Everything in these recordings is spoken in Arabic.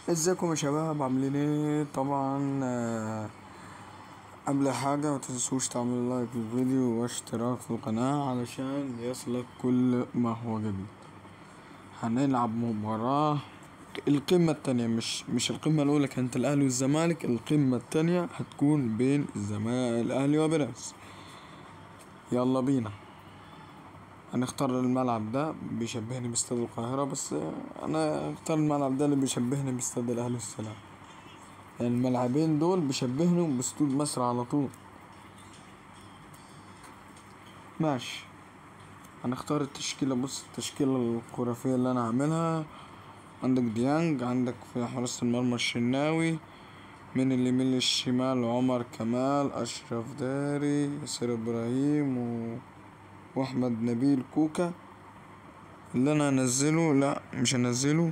ازيكم يا شباب، عاملين ايه؟ طبعا قبل حاجة متنسوش تعملوا لايك للفيديو واشتراك في القناة علشان يصلك كل ما هو جديد. هنلعب مباراة القمة التانية، مش القمة الأولى كانت الأهلي والزمالك، القمة التانية هتكون بين الأهلي وبيراميدز. يلا بينا. هنختار الملعب ده بيشبهني باستاد القاهرة، بس أنا اختار الملعب ده اللي بيشبهني باستاد الأهلي والسلام. يعني الملعبين دول بيشبهنوا باستود مصر على طول. ماشي، هنختار التشكيلة. بص التشكيلة الخرافية اللي أنا هعملها: عندك ديانج، عندك في حراسة المرمى الشناوي، من اليمين للشمال عمر كمال، أشرف داري، ياسر إبراهيم وأحمد نبيل كوكا. اللي أنا هنزله، لأ مش هنزله،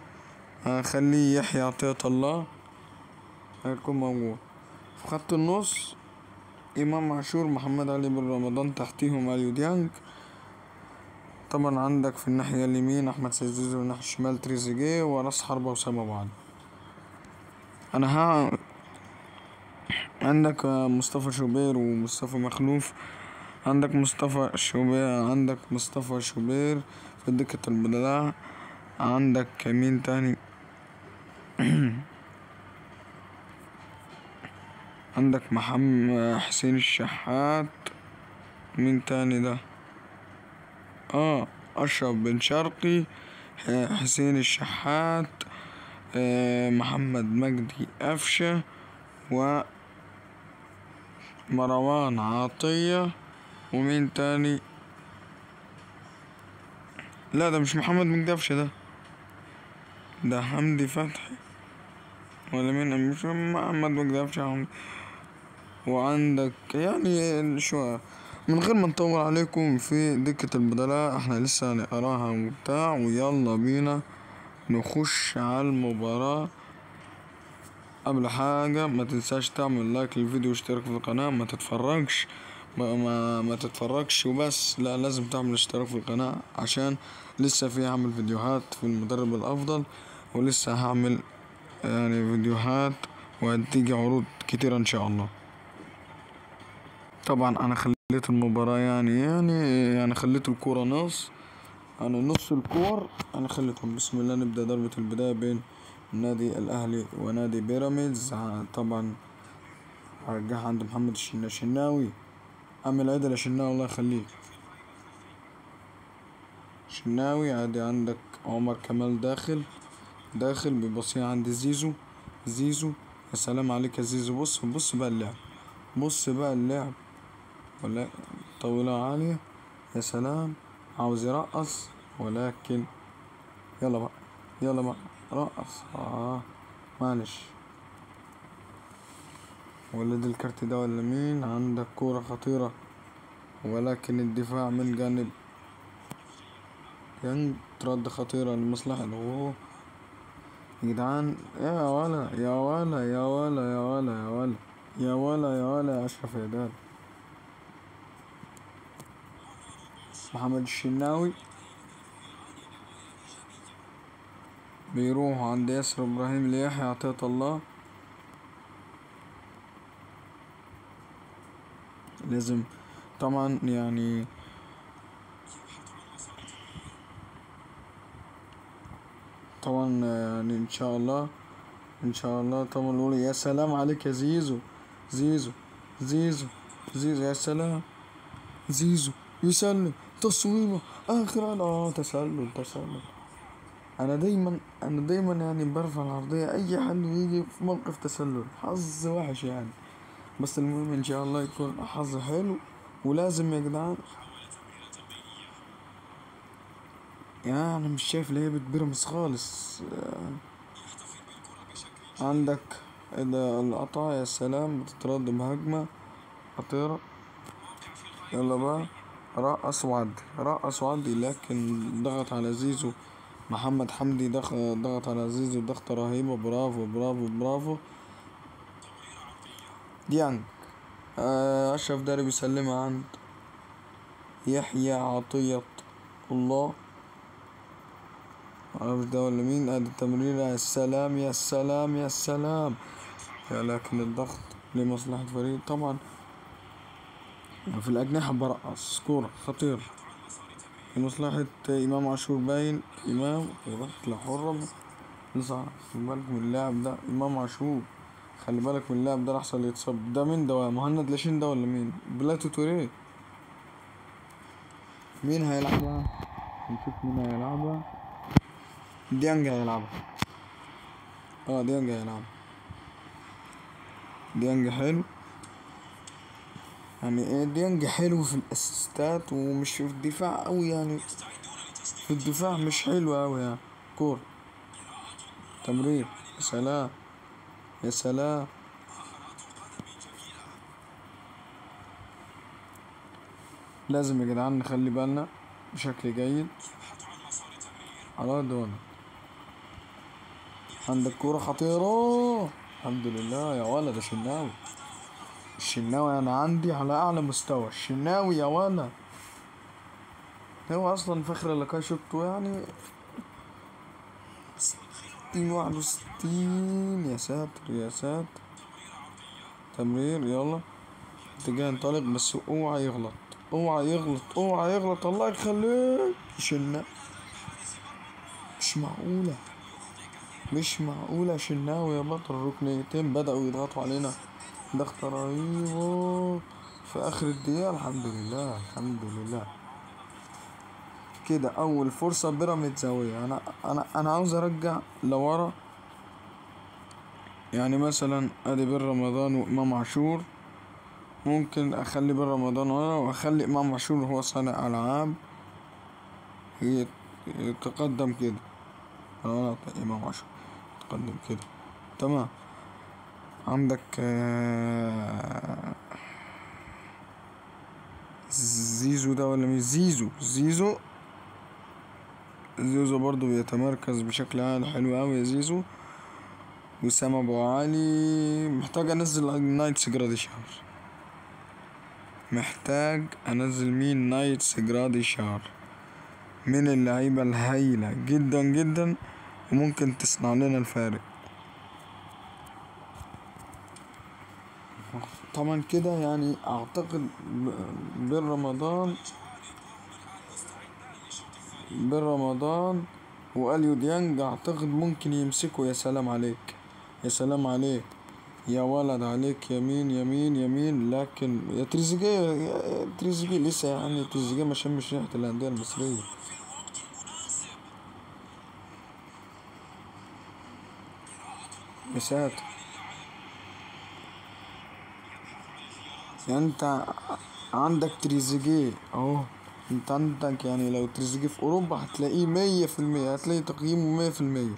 هخليه يحيى عطية الله هيكون موجود. في خط النص إمام عاشور، محمد علي بن رمضان، تحتيهم أليو ديانج. طبعا عندك في الناحية اليمين أحمد سيد زيزو، والناحية الشمال تريزيجيه، وراس حربة وسام أبو علي. عندك مصطفى شوبير ومصطفى مخلوف. عندك مصطفى شوبير في دكة البدلاء. عندك مين تاني؟ عندك محمد حسين الشحات. مين تاني ده؟ أشرف بن شرقي، حسين الشحات، محمد مجدي قفشة، ومروان عطية. ومين تاني؟ لا ده مش محمد مجدي قفشة، ده حمدي فتحي ولا مين؟ مش محمد مجدي قفشة. وعندك يعني شو، من غير ما نطول عليكم في دكة البدلاء، احنا لسه هنقراها وبتاع، ويلا بينا نخش على المباراة. قبل حاجة ما تنساش تعمل لايك للفيديو واشتراك في القناة. ما تتفرجش وبس، لا لازم تعمل اشتراك في القناة، عشان لسه هعمل فيديوهات في المدرب الافضل، ولسه هعمل يعني فيديوهات، وهتيجي عروض كتيرة ان شاء الله. طبعا انا خليت المباراة يعني خليت الكورة نص، نص الكور انا خليتهم. بسم الله، نبدأ ضربة البداية بين نادي الاهلي ونادي بيراميدز. طبعا هرجعها عند محمد الشناوي. اعمل عدل يا شناوي، الله يخليك. شناوي عادي. عندك عمر كمال داخل بيبصيها عند زيزو. يا سلام عليك يا زيزو. بص بقى اللعب ولا طويلة عالية. يا سلام، عاوز يرقص ولكن يلا بقى رقص. معلش. ولد الكارت ده ولا مين؟ عندك كورة خطيرة، ولكن الدفاع من جانب يانج ترد خطيرة لمصلحة يا جدعان. يا أشرف يا دال. محمد الشناوي بيروح عند ياسر إبراهيم ليحيى عطية الله. لازم طبعا يعني ان شاء الله طبعا نقول يا سلام عليك يا زيزو زيزو يا سلام. زيزو يسلم تصويبه اخيرا. تسلل. انا دايما يعني برفع العرضية اي حد يجي في موقف تسلل، حظ وحش يعني، بس المهم ان شاء الله يكون حظ حلو. ولازم يا جدعان، يعني انا مش شايف لعيبة بيراميدز خالص. عندك ده القطع، يا سلام، بتترد بهجمة خطيرة. يلا بقى رقص وعدي، لكن ضغط على زيزو. محمد حمدي ضغط على زيزو ضغطة رهيبة. برافو. ديانج. أشرف داري بيسلمها عند يحيى عطية الله. معرفش ده ولا مين. ادي التمريرة، يا سلام يا سلام يا سلام. لكن الضغط لمصلحة فريق طبعا. في الأجنحة برقص كورة خطير لمصلحة إمام عاشور. باين إمام ركلة حرة لصح. خلي بالك من اللاعب ده إمام عاشور، خلي بالك من اللاعب ده لحسن يتصاب. ده مين ده؟ مهند لاشين ده ولا مين؟ بلاتو توريه. مين هيلعبها؟ نشوف مين هيلعبها. ديانج هيلعبها. ديانج هيلعبها. ديانج حلو يعني. ايه ديانج حلو في الاسيستات ومش في الدفاع اوي يعني. في الدفاع مش حلو اوي يعني. كورة تمرير، يا سلام يا سلام. لازم يا جدعان نخلي بالنا بشكل جيد على دون. عندك كورة خطيرة، الحمد لله يا ولد يا شناوي. الشناوي انا عندي على اعلى مستوى. الشناوي يا ولد، هو اصلا فخر اللقاء شفته يعني. 61 يا ساتر يا ساتر. تمرير يلا، اتجاه انطلق بس اوعى يغلط، اوعى يغلط، اوعى يغلط، الله يخليك. شنا مش معقولة، مش معقولة. شناوي يا بطل. الركنيتين بدأوا يضغطوا علينا ضغط رهيب في آخر الدقيقة. الحمد لله الحمد لله. كده أول فرصة بيراميدز زاوية. أنا عاوز أرجع لورا يعني. مثلا أدي بن رمضان وإمام عاشور. ممكن أخلي بن رمضان ورا وأخلي إمام عاشور هو صانع ألعاب. يتقدم كده. إمام عاشور يتقدم كده. تمام. عندك زيزو ده ولا مين؟ زيزو برضو بيتمركز بشكل عالي. حلو أوي يا زيزو. وسام أبو علي. محتاج أنزل نايتس جراديشار. محتاج أنزل مين؟ نايتس جراديشار من اللعيبة الهايلة جدا جدا وممكن تصنع لنا الفارق. طبعا كده يعني أعتقد بن رمضان واليو ديانج اعتقد ممكن يمسكوا. يا سلام عليك يا سلام عليك يا ولد عليك. يمين يمين يمين. لكن يا تريزيجيه لسه يعني. تريزيجيه ما شمش ريحة الأندية المصرية. يا ساتر. يعني انت عندك تريزيجيه اهو. انت عندك يعني لو تريزيجيه في اوروبا هتلاقيه 100%، هتلاقي تقييمه 100%.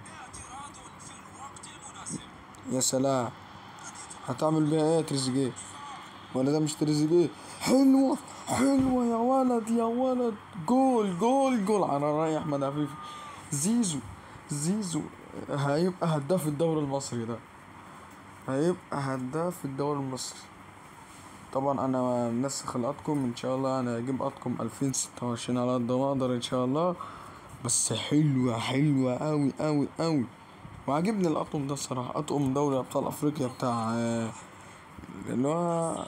يا سلام. هتعمل بيها ايه يا تريزيجيه؟ ولا ده مش تريزيجيه؟ حلوة حلوة يا ولد يا ولد. جول جول جول على رأي أحمد عفيفي. زيزو هيبقى هداف الدوري المصري ده. هيبقى هداف الدوري المصري. طبعا انا منسخ الاطقم ان شاء الله. انا هجيب اطقم 2026 على قد ما اقدر ان شاء الله. بس حلوة اوي اوي اوي. وعجبني الاطقم ده الصراحة. اطقم دوري ابطال افريقيا بتاع اللي هو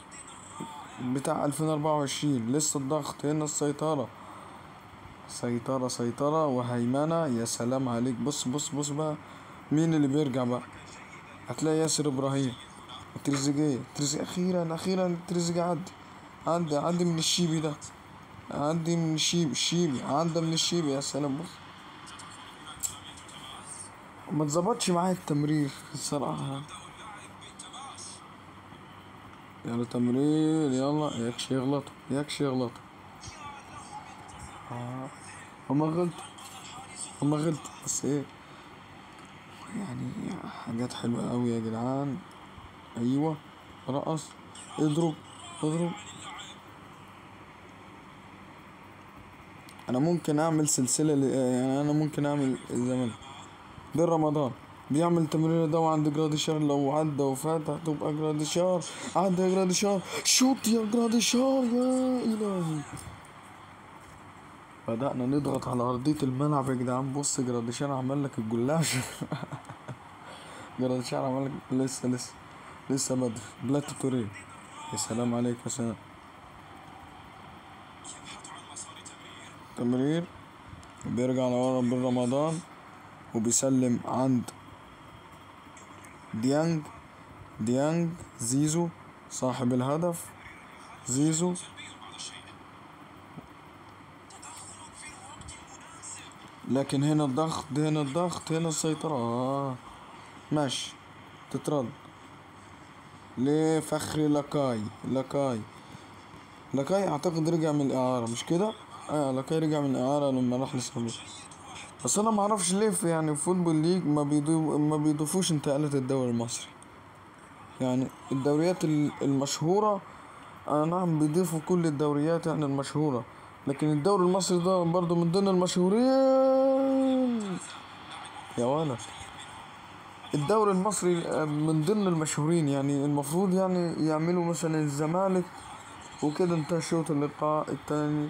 بتاع 2024. لسه الضغط هنا. السيطرة سيطرة وهيمنة. يا سلام عليك. بص بص بص بقى مين اللي بيرجع بقى. هتلاقي ياسر ابراهيم وتريزيجيه. اخيرا تريزيجيه عدي من الشيبي ده. عدي من الشيبي عدى من الشيبي. يا سلام. بص ما تظبطش معايا التمرير الصراحة. يلا تمرير يلا. يكش يغلط. هما غلطوا بس ايه يعني. حاجات حلوة اوي يا جدعان. ايوه رقص. اضرب. انا ممكن اعمل سلسلة يعني. انا ممكن اعمل زمان بن رمضان بيعمل تمرين ده وعند جراديشار. لو عدى وفات هتبقى جراديشار. عدى يا جراديشار. شوط يا جراديشار يا الهي. بدأنا نضغط على أرضية الملعب يا جدعان. بص جراديشار عمل لك الجلاش. جراديشار عمل لك لسه بدري. بلات توريه، يا سلام عليك يا سلام. تمرير، بيرجع لورا بن رمضان وبيسلم عند ديانج. زيزو صاحب الهدف، زيزو. لكن هنا الضغط، هنا السيطرة. ماشي، تترد لفخري لاكاي اعتقد رجع من الاعارة، مش كده؟ لاكاي رجع من الاعارة لما راح لسه. بس انا معرفش ليه في يعني فوتبول ليج ما بيضيفوش انتقالات الدوري المصري. يعني الدوريات المشهورة نعم بيضيفوا كل الدوريات يعني المشهورة، لكن الدوري المصري ده برضو من ضمن المشهورين يا ولد. الدوري المصري من ضمن المشهورين، يعني المفروض يعني يعملوا مثلا الزمالك وكده انتهى شوط اللقاء التاني.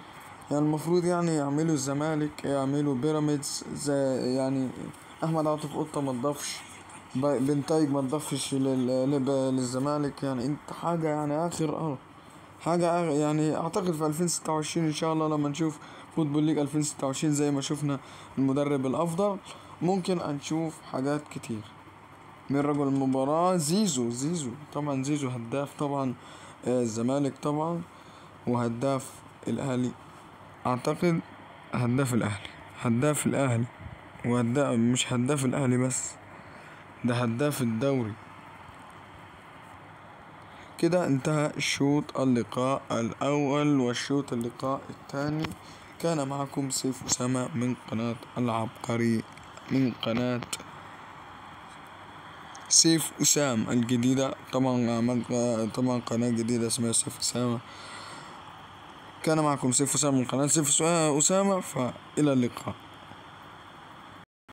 يعني المفروض يعني يعملوا الزمالك، يعملوا بيراميدز زي يعني احمد عاطف قطة ما تضافش، بنتايج ما تضافش للزمالك. يعني انت حاجة يعني اخر حاجة يعني اعتقد في 2026 ان شاء الله لما نشوف فوتبول ليج 2026 زي ما شفنا المدرب الافضل ممكن نشوف حاجات كتير من رجل المباراة. زيزو طبعا، زيزو هداف طبعا الزمالك طبعا، وهداف الاهلي اعتقد. هداف الاهلي وهداف، مش هداف الاهلي بس، ده هداف الدوري. كده انتهى الشوط اللقاء الأول والشوط اللقاء الثاني. كان معكم سيف أسامة من قناة العبقري، من قناة سيف أسامة الجديدة. طبعا قناة جديدة اسمها سيف أسامة. كان معكم سيف أسامة من قناة سيف أسامة، فإلى اللقاء.